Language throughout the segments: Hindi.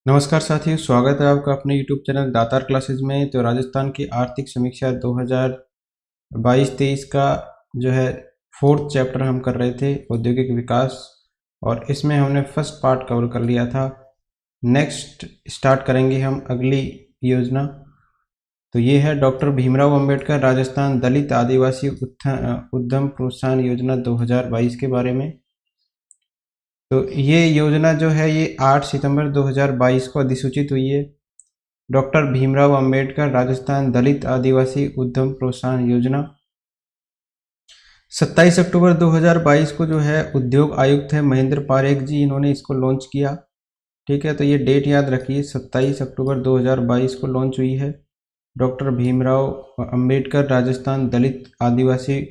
नमस्कार साथियों, स्वागत है आपका अपने YouTube चैनल दातार क्लासेस में। तो राजस्थान की आर्थिक समीक्षा 2022-23 का जो है फोर्थ चैप्टर हम कर रहे थे, औद्योगिक विकास, और इसमें हमने फर्स्ट पार्ट कवर कर लिया था। नेक्स्ट स्टार्ट करेंगे हम अगली योजना। तो ये है डॉक्टर भीमराव अंबेडकर राजस्थान दलित आदिवासी उद्यम प्रोत्साहन योजना 2022 के बारे में। तो ये योजना जो है ये 8 सितंबर 2022 को अधिसूचित हुई है। डॉक्टर भीमराव अंबेडकर राजस्थान दलित आदिवासी उद्यम प्रोत्साहन योजना 27 अक्टूबर 2022 को जो है उद्योग आयुक्त है महेंद्र पारेख जी, इन्होंने इसको लॉन्च किया। ठीक है, तो ये डेट याद रखिए, 27 अक्टूबर 2022 को लॉन्च हुई है डॉक्टर भीमराव अंबेडकर राजस्थान दलित आदिवासी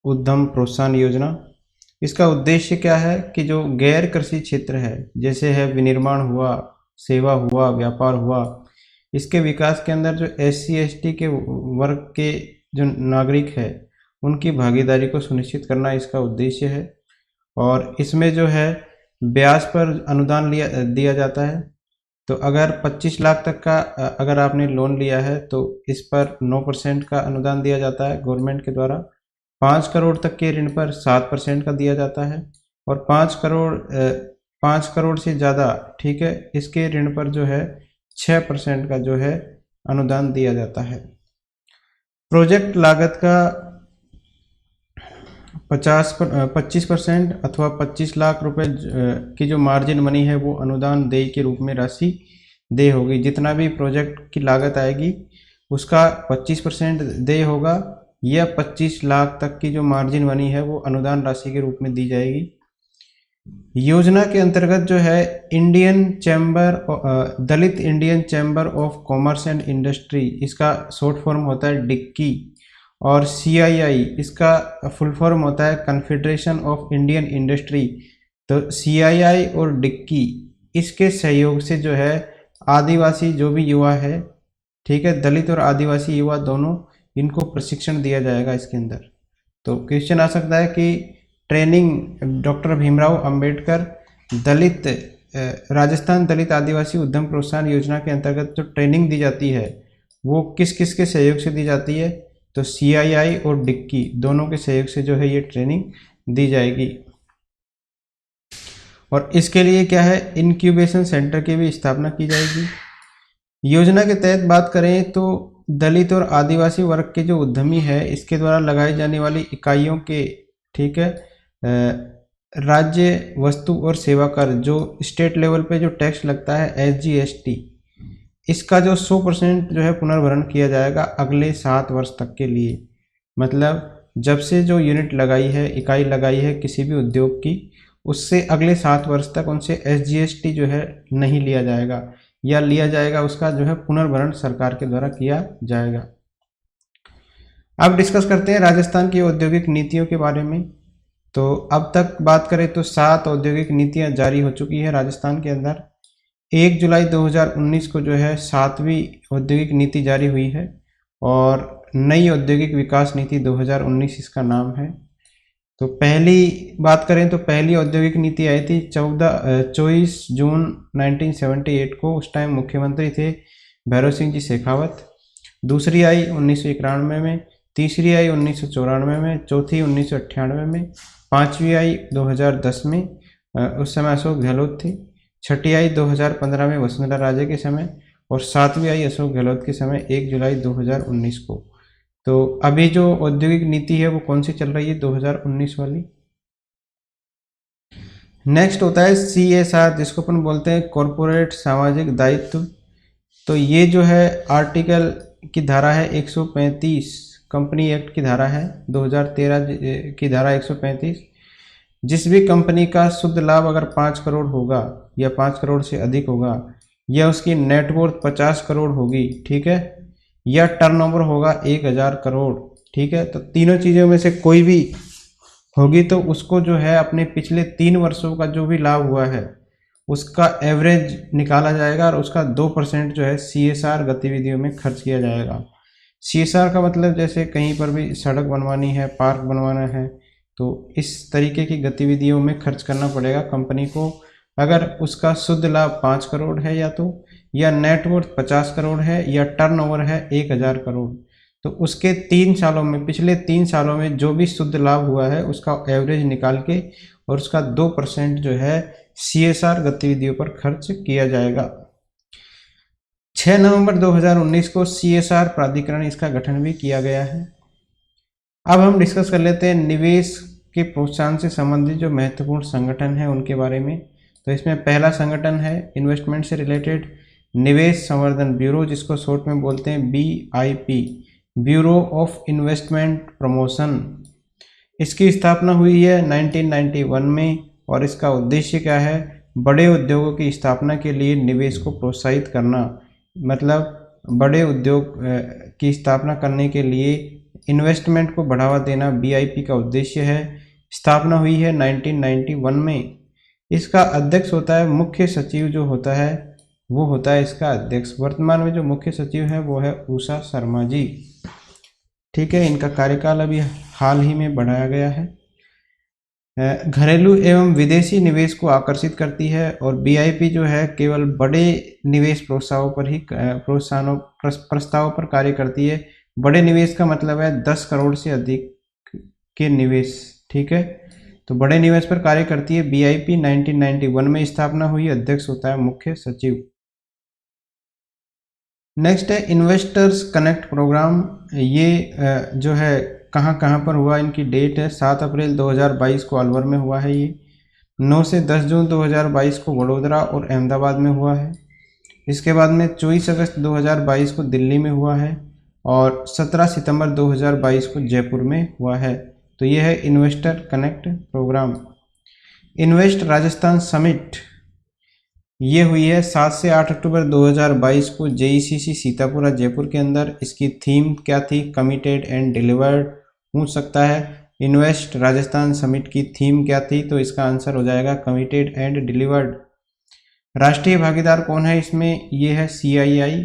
उद्यम प्रोत्साहन योजना। इसका उद्देश्य क्या है कि जो गैर कृषि क्षेत्र है, जैसे है विनिर्माण हुआ, सेवा हुआ, व्यापार हुआ, इसके विकास के अंदर जो SC ST के वर्ग के जो नागरिक है उनकी भागीदारी को सुनिश्चित करना इसका उद्देश्य है। और इसमें जो है ब्याज पर अनुदान दिया जाता है। तो अगर 25 लाख तक का अगर आपने लोन लिया है तो इस पर 9% का अनुदान दिया जाता है गवर्नमेंट के द्वारा। 5 करोड़ तक के ऋण पर 7% का दिया जाता है, और 5 करोड़ से ज़्यादा, ठीक है, इसके ऋण पर जो है 6% का जो है अनुदान दिया जाता है। प्रोजेक्ट लागत का 25% अथवा 25 लाख रुपए की जो मार्जिन मनी है वो अनुदान देय के रूप में राशि देय होगी। जितना भी प्रोजेक्ट की लागत आएगी उसका 25% देय होगा, या 25 लाख तक की जो मार्जिन मनी है वो अनुदान राशि के रूप में दी जाएगी। योजना के अंतर्गत जो है Dalit Indian Chamber of Commerce and Industry, इसका शॉर्ट फॉर्म होता है डिक्की, और CII इसका फुल फॉर्म होता है कन्फेडरेशन ऑफ इंडियन इंडस्ट्री। तो CII और डिक्की इसके सहयोग से जो है आदिवासी जो भी युवा है, ठीक है, दलित और आदिवासी युवा दोनों, इनको प्रशिक्षण दिया जाएगा इसके अंदर। तो क्वेश्चन आ सकता है कि ट्रेनिंग डॉक्टर भीमराव अंबेडकर दलित राजस्थान दलित आदिवासी उद्यम प्रोत्साहन योजना के अंतर्गत जो ट्रेनिंग दी जाती है वो किस किस के सहयोग से दी जाती है? तो CII और डिक्की दोनों के सहयोग से जो है ये ट्रेनिंग दी जाएगी। और इसके लिए क्या है, इनक्यूबेशन सेंटर की भी स्थापना की जाएगी। योजना के तहत बात करें तो दलित और आदिवासी वर्ग के जो उद्यमी है इसके द्वारा लगाई जाने वाली इकाइयों के, ठीक है, राज्य वस्तु और सेवा कर, जो स्टेट लेवल पे जो टैक्स लगता है SGST, इसका जो 100% जो है पुनर्भरण किया जाएगा अगले 7 वर्ष तक के लिए। मतलब जब से जो यूनिट लगाई है, इकाई लगाई है किसी भी उद्योग की, उससे अगले 7 वर्ष तक उनसे SGST जो है नहीं लिया जाएगा, या लिया जाएगा उसका जो है पुनर्भरण सरकार के द्वारा किया जाएगा। अब डिस्कस करते हैं राजस्थान की औद्योगिक नीतियों के बारे में। तो अब तक बात करें तो 7 औद्योगिक नीतियां जारी हो चुकी है राजस्थान के अंदर। 1 जुलाई 2019 को जो है 7वीं औद्योगिक नीति जारी हुई है, और नई औद्योगिक विकास नीति 2019 इसका नाम है। तो पहली बात करें तो पहली औद्योगिक नीति आई थी 24 जून 1978 को, उस टाइम मुख्यमंत्री थे भैरव सिंह जी शेखावत। दूसरी आई 1991 में, तीसरी आई 1994 में, चौथी 1998 में, पांचवी आई 2010 में, उस समय अशोक गहलोत थे। छठी आई 2015 में वसुंधरा राजे के समय, और 7वीं आई अशोक गहलोत के समय 1 जुलाई 2019 को। तो अभी जो औद्योगिक नीति है वो कौन सी चल रही है? 2019 वाली। नेक्स्ट होता है CSR, जिसको अपन बोलते हैं कॉरपोरेट सामाजिक दायित्व। तो ये जो है आर्टिकल की धारा है 135, कंपनी एक्ट की धारा है 2013 की धारा 135। जिस भी कंपनी का शुद्ध लाभ अगर 5 करोड़ होगा या 5 करोड़ से अधिक होगा, या उसकी नेटवर्थ 50 करोड़ होगी, ठीक है, या टर्नओवर होगा 1000 करोड़, ठीक है, तो तीनों चीज़ों में से कोई भी होगी तो उसको जो है अपने पिछले 3 वर्षों का जो भी लाभ हुआ है उसका एवरेज निकाला जाएगा, और उसका 2% जो है CSR गतिविधियों में खर्च किया जाएगा। CSR का मतलब जैसे कहीं पर भी सड़क बनवानी है, पार्क बनवाना है, तो इस तरीके की गतिविधियों में खर्च करना पड़ेगा कंपनी को अगर उसका शुद्ध लाभ 5 करोड़ है या नेटवर्थ 50 करोड़ है या टर्नओवर है 1000 करोड़, तो उसके 3 सालों में, पिछले 3 सालों में जो भी शुद्ध लाभ हुआ है उसका एवरेज निकाल के और उसका 2% जो है CSR गतिविधियों पर खर्च किया जाएगा। 6 नवंबर 2019 को CSR प्राधिकरण इसका गठन भी किया गया है। अब हम डिस्कस कर लेते हैं निवेश के प्रोत्साहन से संबंधित जो महत्वपूर्ण संगठन है उनके बारे में। तो इसमें पहला संगठन है इन्वेस्टमेंट से रिलेटेड निवेश संवर्धन ब्यूरो, जिसको शॉर्ट में बोलते हैं BIP, bureau of investment promotion. इसकी स्थापना हुई है 1991 में और इसका उद्देश्य क्या है? बड़े उद्योगों की स्थापना के लिए निवेश को प्रोत्साहित करना, मतलब बड़े उद्योग की स्थापना करने के लिए इन्वेस्टमेंट को बढ़ावा देना BIP का उद्देश्य है। स्थापना हुई है 1991 में। इसका अध्यक्ष होता है मुख्य सचिव, जो होता है वो होता है इसका अध्यक्ष। वर्तमान में जो मुख्य सचिव है वो है उषा शर्मा जी। ठीक है, इनका कार्यकाल अभी हाल ही में बढ़ाया गया है। घरेलू एवं विदेशी निवेश को आकर्षित करती है और BIP जो है केवल बड़े निवेश प्रस्तावों पर कार्य करती है। बड़े निवेश का मतलब है 10 करोड़ से अधिक के निवेश। ठीक है, तो बड़े निवेश पर कार्य करती है। BIP 1991 में स्थापना हुई, अध्यक्ष होता है मुख्य सचिव। नेक्स्ट है इन्वेस्टर्स कनेक्ट प्रोग्राम। ये जो है कहाँ कहाँ पर हुआ, इनकी डेट है 7 अप्रैल 2022 को अलवर में हुआ है ये। 9 से 10 जून 2022 को वडोदरा और अहमदाबाद में हुआ है। इसके बाद में 24 अगस्त 2022 को दिल्ली में हुआ है और 17 सितंबर 2022 को जयपुर में हुआ है। तो ये है investor connect program. Invest Rajasthan summit ये हुई है 7 से 8 अक्टूबर 2022 को JECC सीतापुरा जयपुर के अंदर। इसकी थीम क्या थी? Committed and delivered. पूछ सकता है इन्वेस्ट राजस्थान समिट की थीम क्या थी, तो इसका आंसर हो जाएगा कमिटेड एंड डिलीवर्ड। राष्ट्रीय भागीदार कौन है इसमें? ये है CII,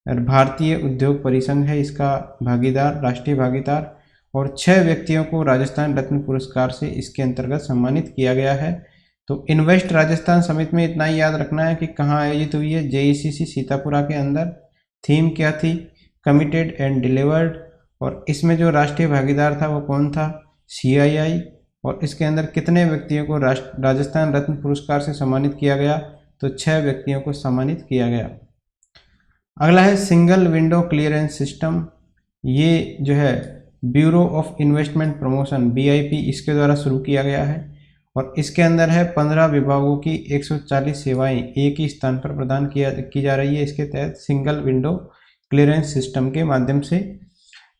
भारतीय उद्योग परिसंघ है इसका भागीदार, राष्ट्रीय भागीदार। और 6 व्यक्तियों को राजस्थान रत्न पुरस्कार से इसके अंतर्गत सम्मानित किया गया है। तो इन्वेस्ट राजस्थान समिट में इतना ही याद रखना है कि कहाँ आयोजित हुई है, JECC सीतापुरा के अंदर। थीम क्या थी? Committed and delivered. और इसमें जो राष्ट्रीय भागीदार था वो कौन था? CII। और इसके अंदर कितने व्यक्तियों को राजस्थान रत्न पुरस्कार से सम्मानित किया गया? तो 6 व्यक्तियों को सम्मानित किया गया। अगला है सिंगल विंडो क्लियरेंस सिस्टम। ये जो है bureau of investment promotion BIP, इसके द्वारा शुरू किया गया है और इसके अंदर है 15 विभागों की 140 सेवाएं एक ही स्थान पर प्रदान की जा रही है। इसके तहत सिंगल विंडो क्लियरेंस सिस्टम के माध्यम से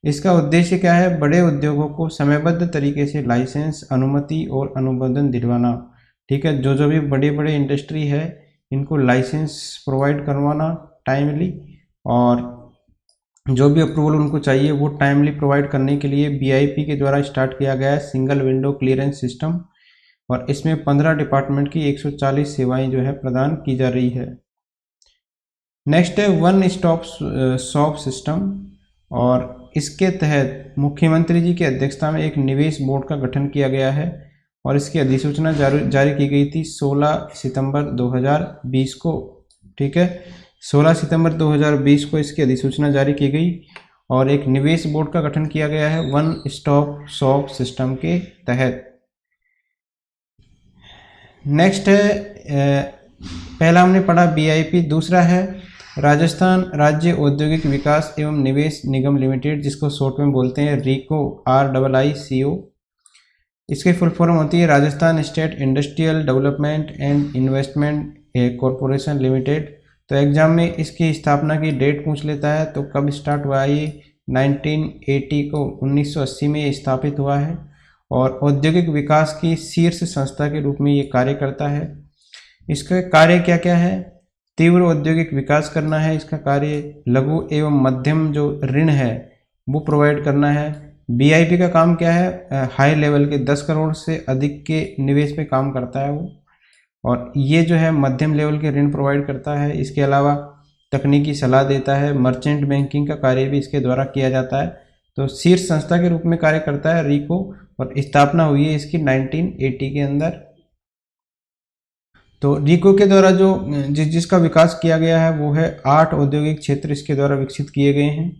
इसका उद्देश्य क्या है? बड़े उद्योगों को समयबद्ध तरीके से लाइसेंस, अनुमति और अनुमोदन दिलवाना। ठीक है, जो भी बड़े बड़े इंडस्ट्री है इनको लाइसेंस प्रोवाइड करवाना टाइमली, और जो भी अप्रूवल उनको चाहिए वो टाइमली प्रोवाइड करने के लिए BIP के द्वारा स्टार्ट किया गया है सिंगल विंडो क्लियरेंस सिस्टम। और इसमें 15 डिपार्टमेंट की 140 सेवाएं जो है प्रदान की जा रही है। नेक्स्ट है वन स्टॉप शॉप सिस्टम, और इसके तहत मुख्यमंत्री जी की अध्यक्षता में एक निवेश बोर्ड का गठन किया गया है और इसकी अधिसूचना जारी की गई थी 16 सितंबर 2020 को। ठीक है, 16 सितंबर 2020 को इसकी अधिसूचना जारी की गई और एक निवेश बोर्ड का गठन किया गया है वन स्टॉप शॉप सिस्टम के तहत। नेक्स्ट है पहला हमने पढ़ा BIP, दूसरा है राजस्थान राज्य औद्योगिक विकास एवं निवेश निगम लिमिटेड, जिसको शॉर्ट में बोलते हैं RICO। इसकी फुल फॉर्म होती है Rajasthan state industrial development and investment corporation limited. तो एग्जाम में इसकी स्थापना की डेट पूछ लेता है, तो कब स्टार्ट हुआ है? ये 1980 को 1980 में स्थापित हुआ है और औद्योगिक विकास की शीर्ष संस्था के रूप में ये कार्य करता है। इसका कार्य क्या क्या है? तीव्र औद्योगिक विकास करना है इसका कार्य। लघु एवं मध्यम जो ऋण है वो प्रोवाइड करना है। BIP का काम क्या है? हाई लेवल के 10 करोड़ से अधिक के निवेश पे काम करता है वो, और ये जो है मध्यम लेवल के ऋण प्रोवाइड करता है। इसके अलावा तकनीकी सलाह देता है। मर्चेंट बैंकिंग का कार्य भी इसके द्वारा किया जाता है। तो शीर्ष संस्था के रूप में कार्य करता है RICO और स्थापना हुई है इसकी 1980 के अंदर। तो रिको के द्वारा जो जिसका विकास किया गया है वो है 8 औद्योगिक क्षेत्र इसके द्वारा विकसित किए गए हैं।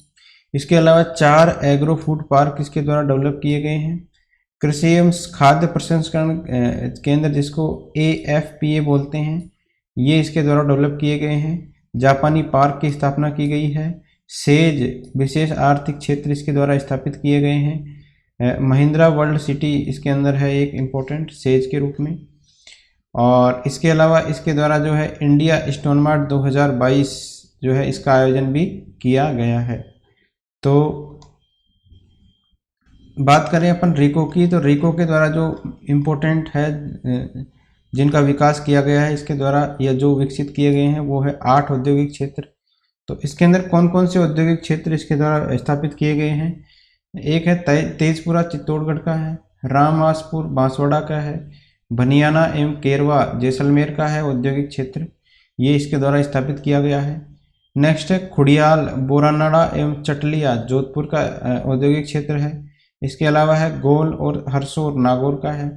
इसके अलावा 4 एग्रो फूड पार्क इसके द्वारा डेवलप किए गए हैं। कृषि एवं खाद्य प्रसंस्करण केंद्र जिसको AFPA बोलते हैं, ये इसके द्वारा डेवलप किए गए हैं। जापानी पार्क की स्थापना की गई है। सेज विशेष आर्थिक क्षेत्र इसके द्वारा स्थापित किए गए हैं। महिंद्रा वर्ल्ड सिटी इसके अंदर है एक इम्पोर्टेंट सेज के रूप में। और इसके अलावा इसके द्वारा जो है इंडिया स्टोन मार्ट 2022 जो है इसका आयोजन भी किया गया है। तो बात करें अपन रिको की, तो रिको के द्वारा जो इम्पोर्टेंट है जिनका विकास किया गया है इसके द्वारा या जो विकसित किए गए हैं वो है 8 औद्योगिक क्षेत्र। तो इसके अंदर कौन कौन से औद्योगिक क्षेत्र इसके द्वारा स्थापित किए गए हैं? एक है तेजपुरा चित्तौड़गढ़ का है, रामवासपुर बांसवाड़ा का है, बनियाना एवं केरवा जैसलमेर का है औद्योगिक क्षेत्र, ये इसके द्वारा स्थापित किया गया है। नेक्स्ट है खुड़ियाल बोरानाड़ा एवं चटलिया जोधपुर का औद्योगिक क्षेत्र है। इसके अलावा है गोल और हरसोर नागौर का है।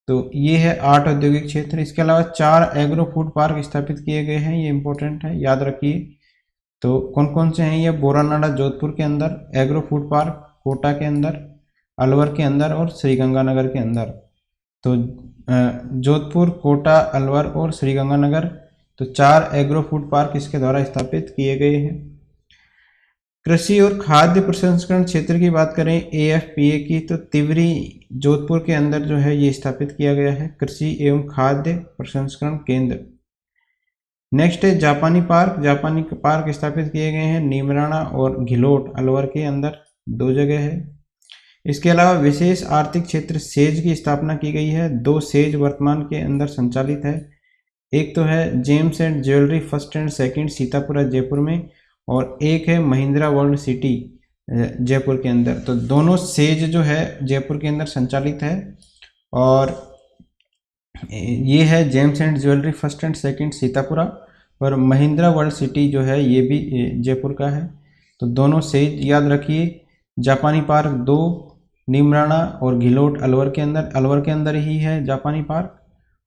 तो ये है 8 औद्योगिक क्षेत्र। इसके अलावा 4 एग्रो फूड पार्क स्थापित किए गए हैं, ये इंपॉर्टेंट है, याद रखिए। तो कौन कौन से हैं ये? बोरानाड़ा जोधपुर के अंदर, एग्रो फूड पार्क कोटा के अंदर, अलवर के अंदर और श्रीगंगानगर के अंदर। तो जोधपुर, कोटा, अलवर और श्रीगंगानगर, तो 4 एग्रो फूड पार्क इसके द्वारा स्थापित किए गए हैं। कृषि और खाद्य प्रसंस्करण क्षेत्र की बात करें AFPA की, तो तिवरी जोधपुर के अंदर जो है ये स्थापित किया गया है कृषि एवं खाद्य प्रसंस्करण केंद्र। नेक्स्ट है जापानी पार्क स्थापित किए गए हैं नीमराणा और घिलोट अलवर के अंदर, 2 जगह है। इसके अलावा विशेष आर्थिक क्षेत्र सेज की स्थापना की गई है। 2 सेज वर्तमान के अंदर संचालित है। एक तो है James and jewellery first and second Sitapura Jaipur में, और एक है महिंद्रा वर्ल्ड सिटी जयपुर के अंदर। तो दोनों सेज जो है जयपुर के अंदर संचालित है, और ये है James and jewellery first and second Sitapura, और महिंद्रा वर्ल्ड सिटी जो है ये भी जयपुर का है। तो दोनों सेज याद रखिए। जापानी पार्क 2 नीमराणा और घिलोट अलवर के अंदर ही है जापानी पार्क।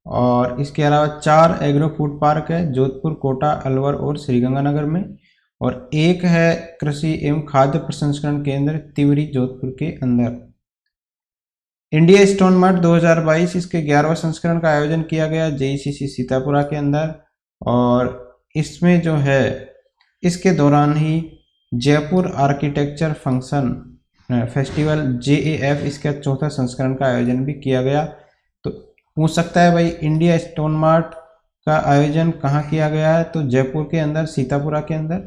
और इसके अलावा 4 एग्रो फूड पार्क है जोधपुर, कोटा, अलवर और श्रीगंगानगर में, और एक है कृषि एवं खाद्य प्रसंस्करण केंद्र तिवरी जोधपुर के अंदर। इंडिया स्टोन मार्ट 2022 इसके 11वां संस्करण का आयोजन किया गया JCC सीतापुरा के अंदर, और इसमें जो है इसके दौरान ही Jaipur Architecture Function Festival JAF इसका 4था संस्करण का आयोजन भी किया गया। तो पूछ सकता है भाई इंडिया स्टोन मार्ट का आयोजन कहाँ किया गया है? तो जयपुर के अंदर, सीतापुरा के अंदर।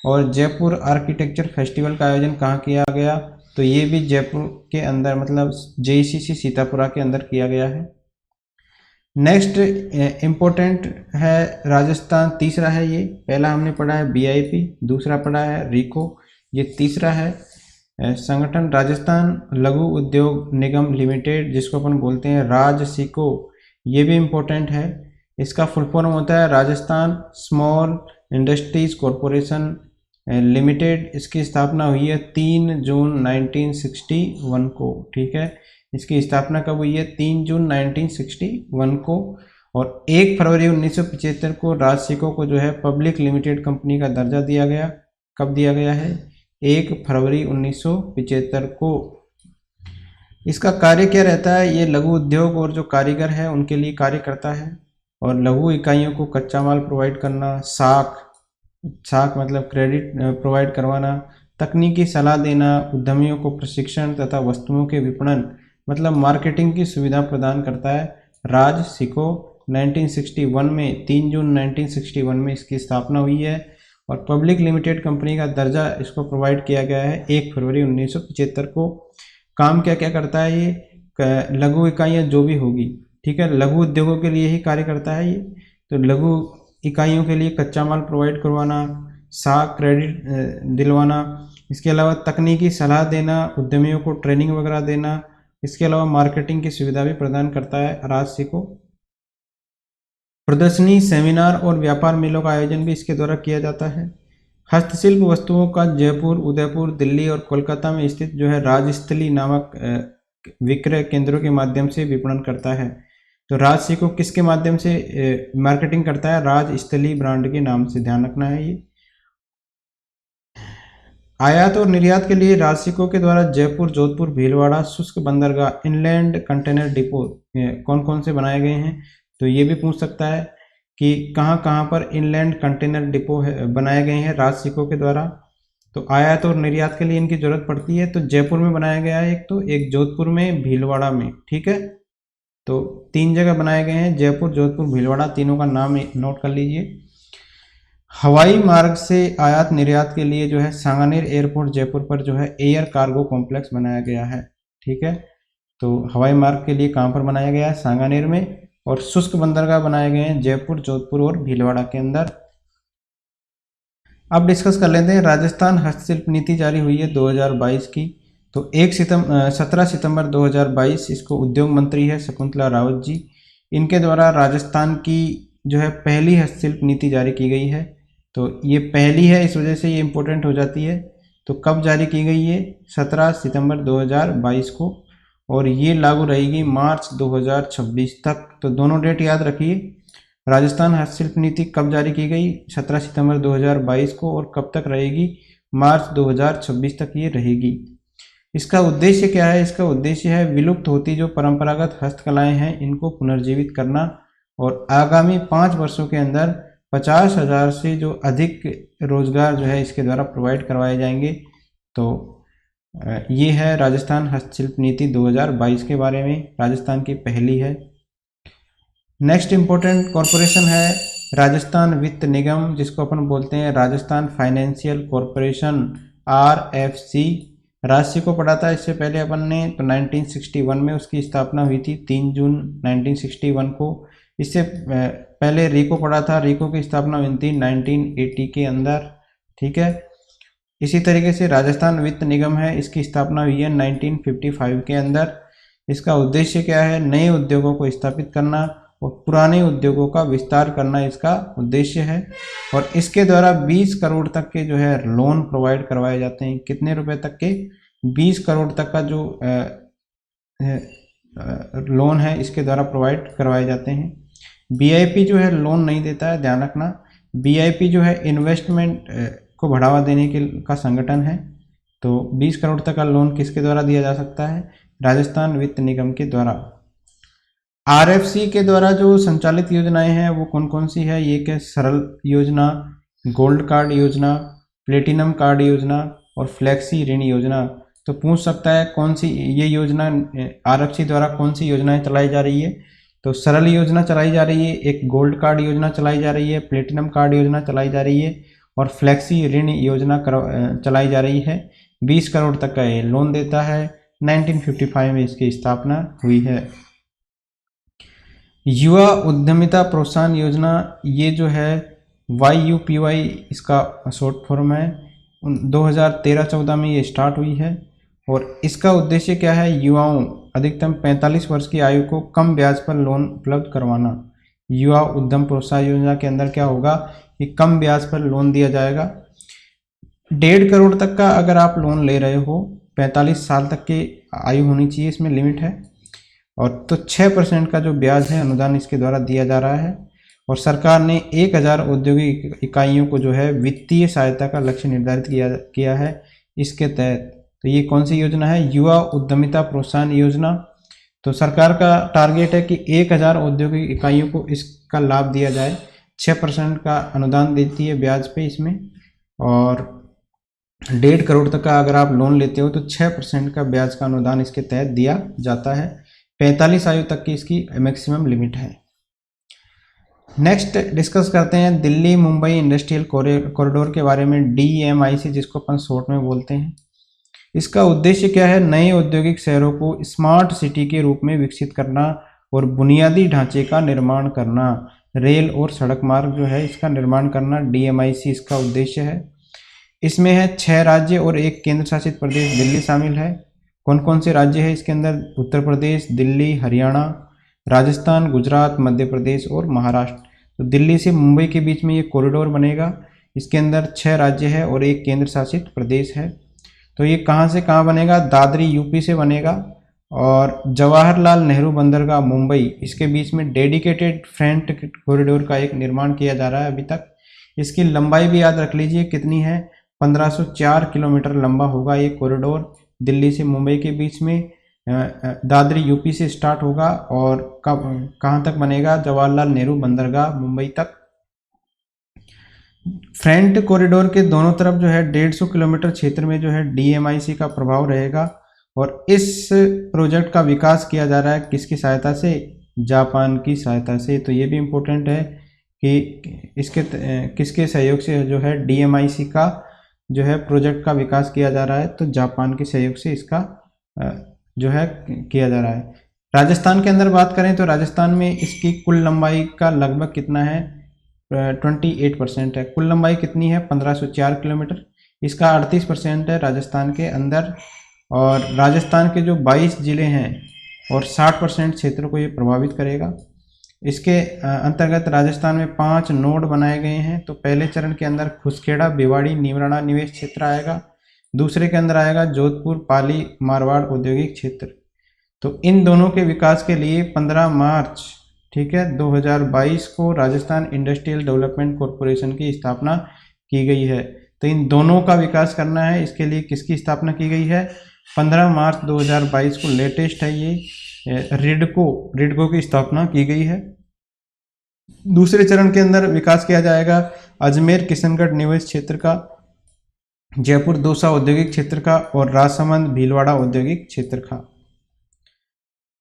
और जयपुर आर्किटेक्चर फेस्टिवल का आयोजन कहाँ किया गया? तो ये भी जयपुर के अंदर, मतलब JCC सीतापुरा के अंदर किया गया है। नेक्स्ट इम्पोर्टेंट है राजस्थान, तीसरा है ये। पहला हमने पढ़ा है BIP, दूसरा पढ़ा है रिको, ये तीसरा है संगठन राजस्थान लघु उद्योग निगम लिमिटेड, जिसको अपन बोलते हैं राजसिको, ये भी इम्पोर्टेंट है। इसका फुल फॉर्म होता है Rajasthan small industries corporation limited. इसकी स्थापना हुई है 3 जून 1961 को, ठीक है। इसकी स्थापना कब हुई है? 3 जून 1961 को। और 1 फरवरी 1975 को राजसिको को जो है पब्लिक लिमिटेड कंपनी का दर्जा दिया गया। कब दिया गया है? 1 फरवरी 1975 को। इसका कार्य क्या रहता है? ये लघु उद्योग और जो कारीगर है उनके लिए कार्य करता है, और लघु इकाइयों को कच्चा माल प्रोवाइड करना, साख मतलब क्रेडिट प्रोवाइड करवाना, तकनीकी सलाह देना, उद्यमियों को प्रशिक्षण तथा वस्तुओं के विपणन मतलब मार्केटिंग की सुविधा प्रदान करता है। राजसिको 1961 में 3 जून 1961 में इसकी स्थापना हुई है, और पब्लिक लिमिटेड कंपनी का दर्जा इसको प्रोवाइड किया गया है 1 फरवरी 1975 को। काम क्या क्या करता है ये? लघु इकाइयाँ जो भी होगी, ठीक है, लघु उद्योगों के लिए ही कार्य करता है ये। तो लघु इकाइयों के लिए कच्चा माल प्रोवाइड करवाना, साख क्रेडिट दिलवाना, इसके अलावा तकनीकी सलाह देना, उद्यमियों को ट्रेनिंग वगैरह देना, इसके अलावा मार्केटिंग की सुविधा भी प्रदान करता है राजसिको। प्रदर्शनी, सेमिनार और व्यापार मेलों का आयोजन भी इसके द्वारा किया जाता है। हस्तशिल्प वस्तुओं का जयपुर, उदयपुर, दिल्ली और कोलकाता में स्थित जो है राजस्थली नामक विक्रय केंद्रों के माध्यम से विपणन करता है। तो राज सिको किसके माध्यम से मार्केटिंग करता है? राजस्थली ब्रांड के नाम से, ध्यान रखना है ये। आयात और निर्यात के लिए राज सिको के द्वारा जयपुर, जोधपुर, भीलवाड़ा शुष्क बंदरगाह, इनलैंड कंटेनर डिपो कौन कौन से बनाए गए हैं? तो ये भी पूछ सकता है कि कहाँ कहाँ पर इनलैंड कंटेनर डिपो बनाए गए हैं राज सिको के द्वारा। तो आयात और निर्यात के लिए इनकी जरूरत पड़ती है, तो जयपुर में बनाया गया है एक, तो एक जोधपुर में, भीलवाड़ा में, ठीक है। तो 3 जगह बनाए गए हैं, जयपुर, जोधपुर, भीलवाड़ा, तीनों का नाम नोट कर लीजिए। हवाई मार्ग से आयात निर्यात के लिए जो है सांगानेर एयरपोर्ट जयपुर पर जो है एयर कार्गो कॉम्प्लेक्स बनाया गया है, ठीक है। तो हवाई मार्ग के लिए कहाँ पर बनाया गया है? सांगानेर में। और शुष्क बंदरगाह बनाए गए हैं जयपुर, जोधपुर और भीलवाड़ा के अंदर। अब डिस्कस कर लेते हैं, राजस्थान हस्तशिल्प नीति जारी हुई है 2022 की। तो 17 सितंबर 2022 इसको उद्योग मंत्री है शकुंतला रावत जी, इनके द्वारा राजस्थान की जो है पहली हस्तशिल्प नीति जारी की गई है। तो ये पहली है, इस वजह से ये इम्पोर्टेंट हो जाती है। तो कब जारी की गई है? 17 सितंबर 2022 को, और ये लागू रहेगी मार्च 2026 तक। तो दोनों डेट याद रखिए, राजस्थान हस्तशिल्प नीति कब जारी की गई? 17 सितंबर 2022 को, और कब तक रहेगी? मार्च 2026 तक ये रहेगी। इसका उद्देश्य क्या है? इसका उद्देश्य है विलुप्त होती जो परंपरागत हस्तकलाएं हैं इनको पुनर्जीवित करना, और आगामी 5 वर्षों के अंदर 50,000 से जो अधिक रोजगार जो है इसके द्वारा प्रोवाइड करवाए जाएंगे। तो ये है राजस्थान हस्तशिल्प नीति 2022 के बारे में, राजस्थान की पहली है। नेक्स्ट इम्पोर्टेंट कॉरपोरेशन है राजस्थान वित्त निगम, जिसको अपन बोलते हैं राजस्थान फाइनेंशियल कॉरपोरेशन, RFC। राशि को पढ़ा था इससे पहले अपन ने, तो 1961 में उसकी स्थापना हुई थी, 3 जून 1961 को। इससे पहले रिको पढ़ा था, रिको की स्थापना हुई थी 1980 के अंदर, ठीक है। इसी तरीके से राजस्थान वित्त निगम है, इसकी स्थापना हुई है 1955 के अंदर। इसका उद्देश्य क्या है? नए उद्योगों को स्थापित करना और पुराने उद्योगों का विस्तार करना इसका उद्देश्य है। और इसके द्वारा 20 करोड़ तक के जो है लोन प्रोवाइड करवाए जाते हैं। कितने रुपए तक के? 20 करोड़ तक का जो लोन है इसके द्वारा प्रोवाइड करवाए जाते हैं। BIP जो है लोन नहीं देता है, ध्यान रखना। BIP जो है इन्वेस्टमेंट को बढ़ावा देने का संगठन है। तो 20 करोड़ तक का लोन किसके द्वारा दिया जा सकता है? राजस्थान वित्त निगम के द्वारा। RFC के द्वारा जो संचालित योजनाएं हैं वो कौन कौन सी है? ये क्या? सरल योजना, गोल्ड कार्ड योजना, प्लेटिनम कार्ड योजना और फ्लेक्सी ऋण योजना। तो पूछ सकता है कौन सी ये योजना RFC द्वारा कौन सी योजनाएं चलाई जा रही है? तो सरल योजना चलाई जा रही है, एक गोल्ड कार्ड योजना चलाई जा रही है, प्लेटिनम कार्ड योजना चलाई जा रही है और फ्लेक्सी ऋण योजना चलाई जा रही है। 20 करोड़ तक का ये लोन देता है। 1955 में इसकी स्थापना हुई है। युवा उद्यमिता प्रोत्साहन योजना, ये जो है YUPY इसका शॉर्ट फॉर्म है, 2013-14 में ये स्टार्ट हुई है। और इसका उद्देश्य क्या है? युवाओं अधिकतम 45 वर्ष की आयु को कम ब्याज पर लोन उपलब्ध करवाना। युवा उद्यम प्रोत्साहन योजना के अंदर क्या होगा कि कम ब्याज पर लोन दिया जाएगा। 1.5 करोड़ तक का अगर आप लोन ले रहे हो, 45 साल तक की आयु होनी चाहिए, इसमें लिमिट है। और तो 6% का जो ब्याज है अनुदान इसके द्वारा दिया जा रहा है। और सरकार ने 1000 औद्योगिक इकाइयों को जो है वित्तीय सहायता का लक्ष्य निर्धारित किया है इसके तहत। तो ये कौन सी योजना है? युवा उद्यमिता प्रोत्साहन योजना। तो सरकार का टारगेट है कि 1000 औद्योगिक इकाइयों को इसका लाभ दिया जाए। 6% का अनुदान देती है ब्याज पे इसमें, और 1.5 करोड़ तक का अगर आप लोन लेते हो तो 6% का ब्याज का अनुदान इसके तहत दिया जाता है। 45 आयु तक की इसकी मैक्सिमम लिमिट है। नेक्स्ट डिस्कस करते हैं दिल्ली मुंबई इंडस्ट्रियल कॉरिडोर के बारे में, DMIC जिसको अपन शॉर्ट में बोलते हैं। इसका उद्देश्य क्या है? नए औद्योगिक शहरों को स्मार्ट सिटी के रूप में विकसित करना और बुनियादी ढांचे का निर्माण करना, रेल और सड़क मार्ग जो है इसका निर्माण करना, DMIC इसका उद्देश्य है। इसमें है 6 राज्य और 1 केंद्र शासित प्रदेश दिल्ली शामिल है। कौन कौन से राज्य है इसके अंदर? उत्तर प्रदेश, दिल्ली, हरियाणा, राजस्थान, गुजरात, मध्य प्रदेश और महाराष्ट्र। तो दिल्ली से मुंबई के बीच में ये कॉरिडोर बनेगा। इसके अंदर 6 राज्य है और 1 केंद्र शासित प्रदेश है। तो ये कहाँ से कहाँ बनेगा? दादरी UP से बनेगा, और जवाहरलाल नेहरू बंदरगाह मुंबई, इसके बीच में डेडिकेटेड फ्रेट कॉरिडोर का एक निर्माण किया जा रहा है अभी तक। इसकी लंबाई भी याद रख लीजिए कितनी है, 1504 किलोमीटर लंबा होगा ये कॉरिडोर। दिल्ली से मुंबई के बीच में दादरी यूपी से स्टार्ट होगा और कब कहाँ तक बनेगा, जवाहरलाल नेहरू बंदरगाह मुंबई तक। फ्रंट कॉरिडोर के दोनों तरफ जो है 150 किलोमीटर क्षेत्र में जो है डीएमआईसी का प्रभाव रहेगा और इस प्रोजेक्ट का विकास किया जा रहा है किसकी सहायता से, जापान की सहायता से। तो ये भी इम्पोर्टेंट है कि इसके किसके सहयोग से जो है डीएमआईसी का जो है प्रोजेक्ट का विकास किया जा रहा है, तो जापान के सहयोग से इसका जो है किया जा रहा है। राजस्थान के अंदर बात करें तो राजस्थान में इसकी कुल लंबाई का लगभग कितना है, 28% है। कुल लंबाई कितनी है, 1504 किलोमीटर। इसका 38% है राजस्थान के अंदर। और राजस्थान के जो 22 जिले हैं और 60% क्षेत्र को ये प्रभावित करेगा। इसके अंतर्गत राजस्थान में 5 नोड बनाए गए हैं। तो पहले चरण के अंदर खुसखेड़ा, भिवाड़ी, नीमराना निवेश क्षेत्र आएगा। दूसरे के अंदर आएगा जोधपुर, पाली, मारवाड़ औद्योगिक क्षेत्र। तो इन दोनों के विकास के लिए 15 मार्च ठीक है 2022 को राजस्थान इंडस्ट्रियल डेवलपमेंट कॉरपोरेशन की स्थापना की गई है। तो इन दोनों का विकास करना है, इसके लिए किसकी स्थापना की गई है, 15 मार्च 2022 को लेटेस्ट है ये रिडको की स्थापना की गई है। दूसरे चरण के अंदर विकास किया जाएगा अजमेर किशनगढ़ निवेश क्षेत्र का, जयपुर दौसा औद्योगिक क्षेत्र का और राजसमंद भीलवाड़ा औद्योगिक क्षेत्र का।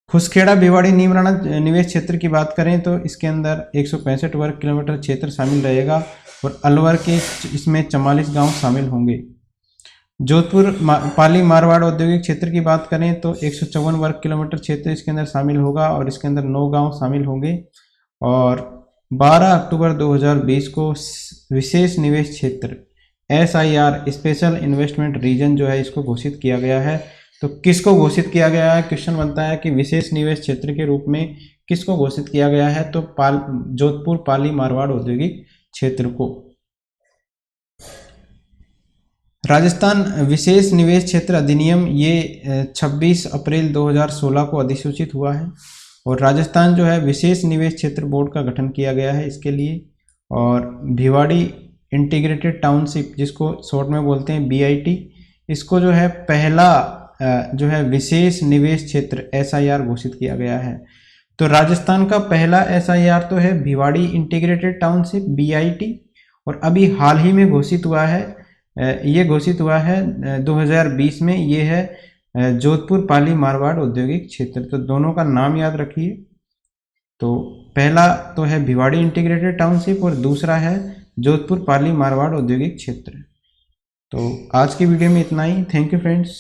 खुसखेड़ा, भिवाड़ी, नीमराना निवेश क्षेत्र की बात करें तो इसके अंदर 165 वर्ग किलोमीटर क्षेत्र शामिल रहेगा और अलवर के इसमें 44 गांव शामिल होंगे। जोधपुर पाली मारवाड़ औद्योगिक क्षेत्र की बात करें तो 154 वर्ग किलोमीटर क्षेत्र इसके अंदर शामिल होगा और इसके अंदर 9 गांव शामिल होंगे। और 12 अक्टूबर 2020 को विशेष निवेश क्षेत्र SIR स्पेशल इन्वेस्टमेंट रीजन जो है इसको घोषित किया गया है। तो किसको घोषित किया गया है, क्वेश्चन बनता है कि विशेष निवेश क्षेत्र के रूप में किसको घोषित किया गया है, तो जोधपुर पाली मारवाड़ औद्योगिक क्षेत्र को। राजस्थान विशेष निवेश क्षेत्र अधिनियम ये 26 अप्रैल 2016 को अधिसूचित हुआ है और राजस्थान जो है विशेष निवेश क्षेत्र बोर्ड का गठन किया गया है इसके लिए। और भिवाड़ी इंटीग्रेटेड टाउनशिप जिसको शॉर्ट में बोलते हैं BIT, इसको जो है पहला जो है विशेष निवेश क्षेत्र SIR घोषित किया गया है। तो राजस्थान का पहला SIR तो है भिवाड़ी इंटीग्रेटेड टाउनशिप BIT और अभी हाल ही में घोषित हुआ है, ये घोषित हुआ है 2020 में, ये है जोधपुर पाली मारवाड़ औद्योगिक क्षेत्र। तो दोनों का नाम याद रखिए। तो पहला तो है भिवाड़ी इंटीग्रेटेड टाउनशिप और दूसरा है जोधपुर पाली मारवाड़ औद्योगिक क्षेत्र। तो आज की वीडियो में इतना ही। Thank you friends.